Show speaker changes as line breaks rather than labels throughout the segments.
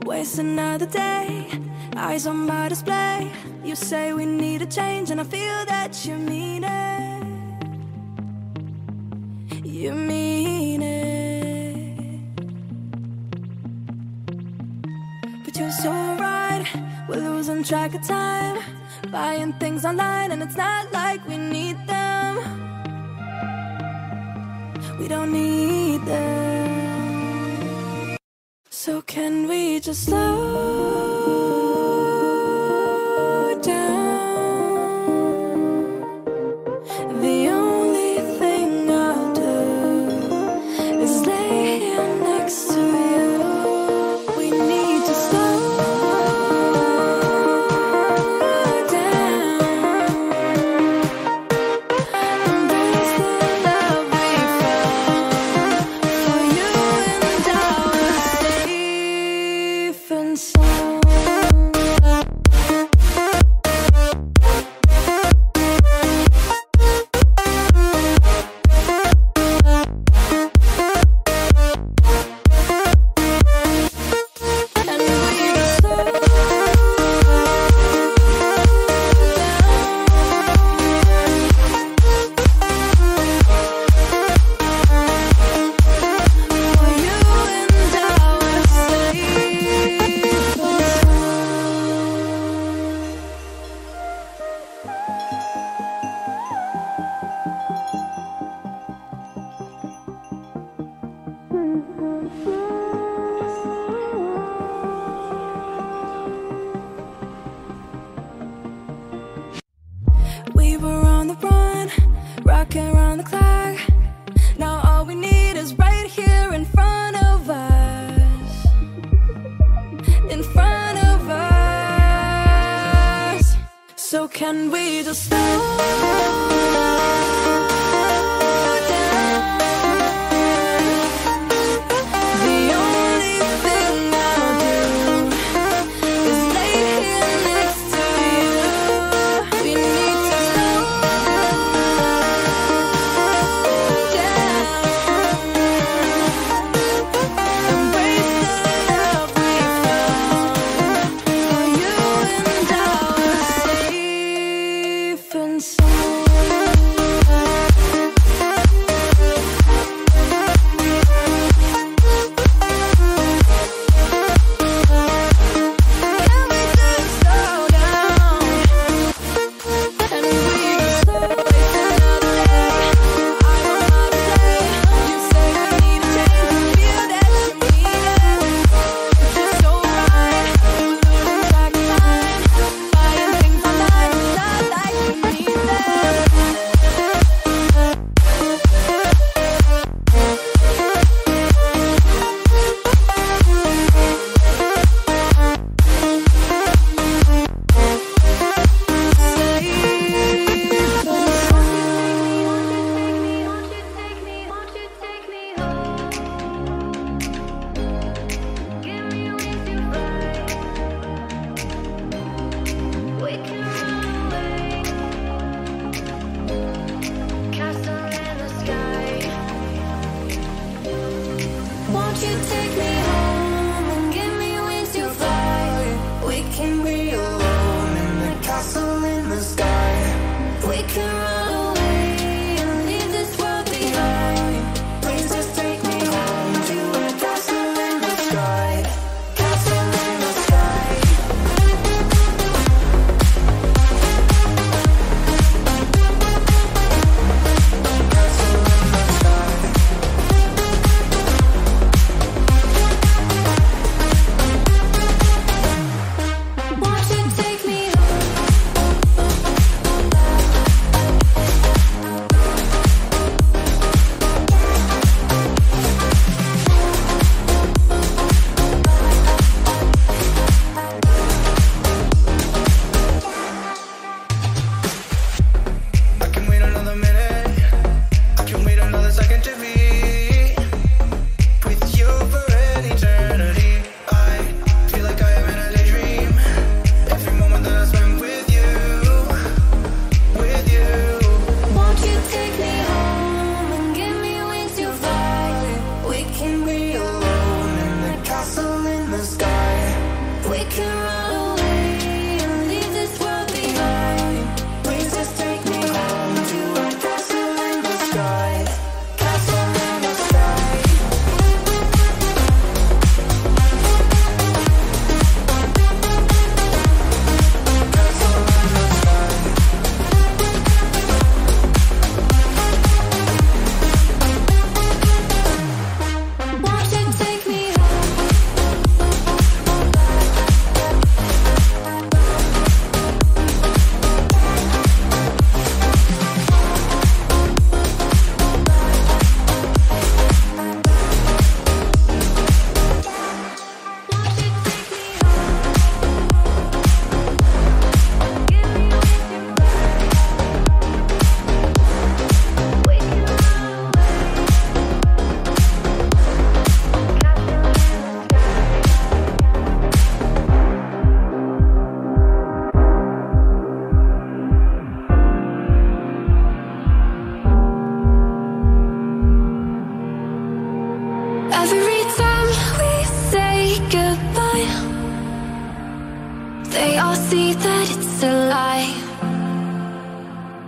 Waste another day, eyes on my display. You say we need a change and I feel that you mean it. You mean it. But you're so right, we're losing track of time. Buying things online and it's not like we need them. We don't need them. So can we just slow down? The only thing I'll do is lay here next to you. We need to slow down. Embrace the love we found. For you and I were safe and sound. And we just slow down. For you and I were safe and we were on the run, rocking around the clock. Now all we need is right here in front of us. In front of us. So can we just slow down? The only thing I'll do is lay here next to you. We need to slow down. Embrace the love we found. For you and I were safe and sound. goodbye, they all see that it's a lie.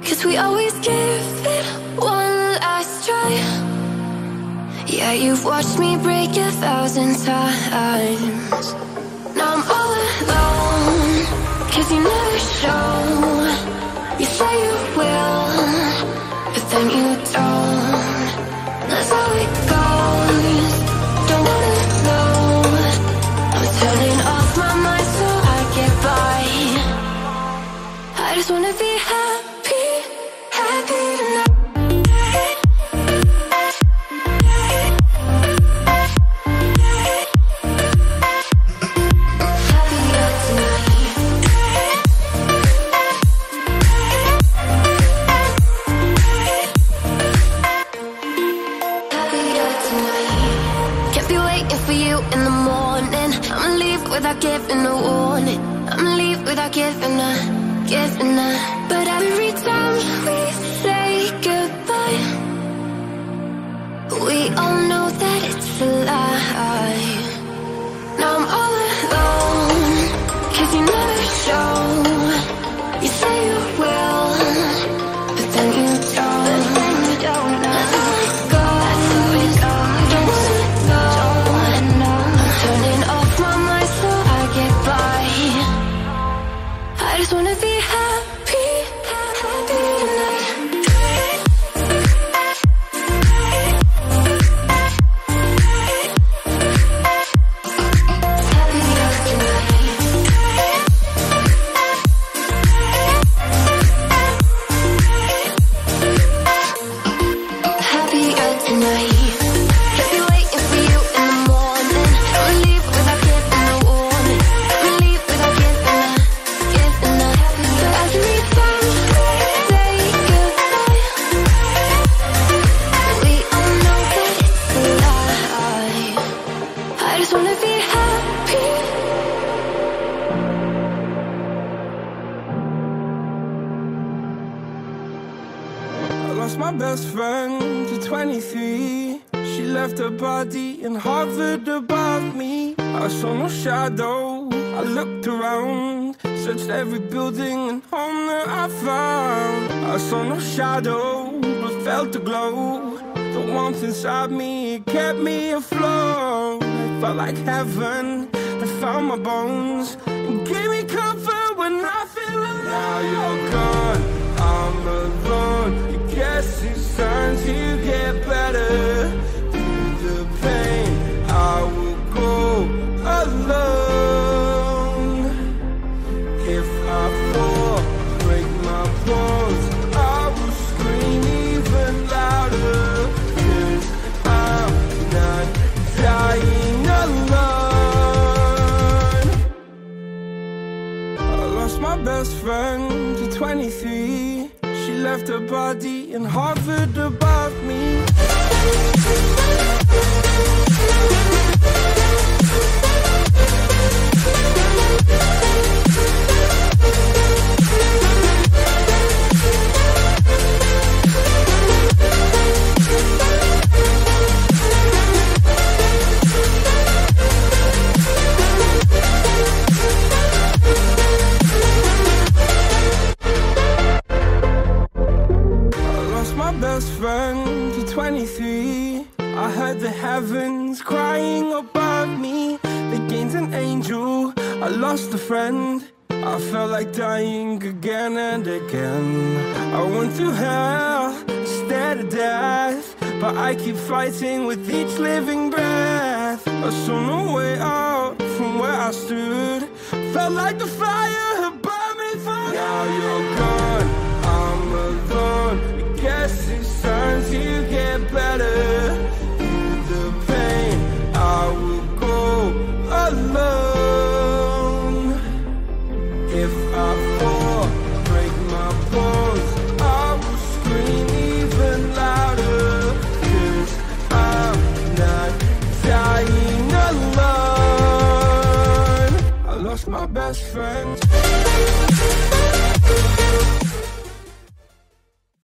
'Cause we always give it one last try. Yeah, you've watched me break 1,000 times. Now I'm all alone, 'cause you never show. You say you will, but then you don't. That's how it goes. Don't wanna know. I'm turning off my mind so I get by. I just wanna be happy, happy tonight. Without giving a warning, I'ma leave without giving a. But every time we say goodbye, we all know that it's a lie. Now I'm all alone, 'cause you never show. You say you will, but then you don't. That's how it goes. Don't wanna know. I'm turning off my mind so I get by. I just wanna be happy, happy tonight.
My best friend to 23. She left her body and hovered above me. I saw no shadow, I looked around, searched every building and home that I found. I saw no shadow, but felt the glow. The warmth inside me, it kept me afloat. It felt like heaven, it found my bones and gave me comfort when I feel alone. Now you're gone, I'm alone. Guess it's time to get better. Through the pain, I will go alone. If I fall, break my bones, I will scream even louder. 'Cause I'm not dying alone. I lost my best friend to 23. She left her body and hovered above me. Best friend to 23. I heard the heavens crying above me. They gained an angel, I lost a friend. I felt like dying again and again. I went through hell, stared at death, but I keep fighting with each living breath. I saw no way out from where I stood. Felt like the fire had burned me through. Now you're gone, I'm alone. Guess it's time to get better. Through the pain, I will go alone. If I fall, break my bones, I will scream even louder. 'Cause I'm not dying alone. I lost my best friend.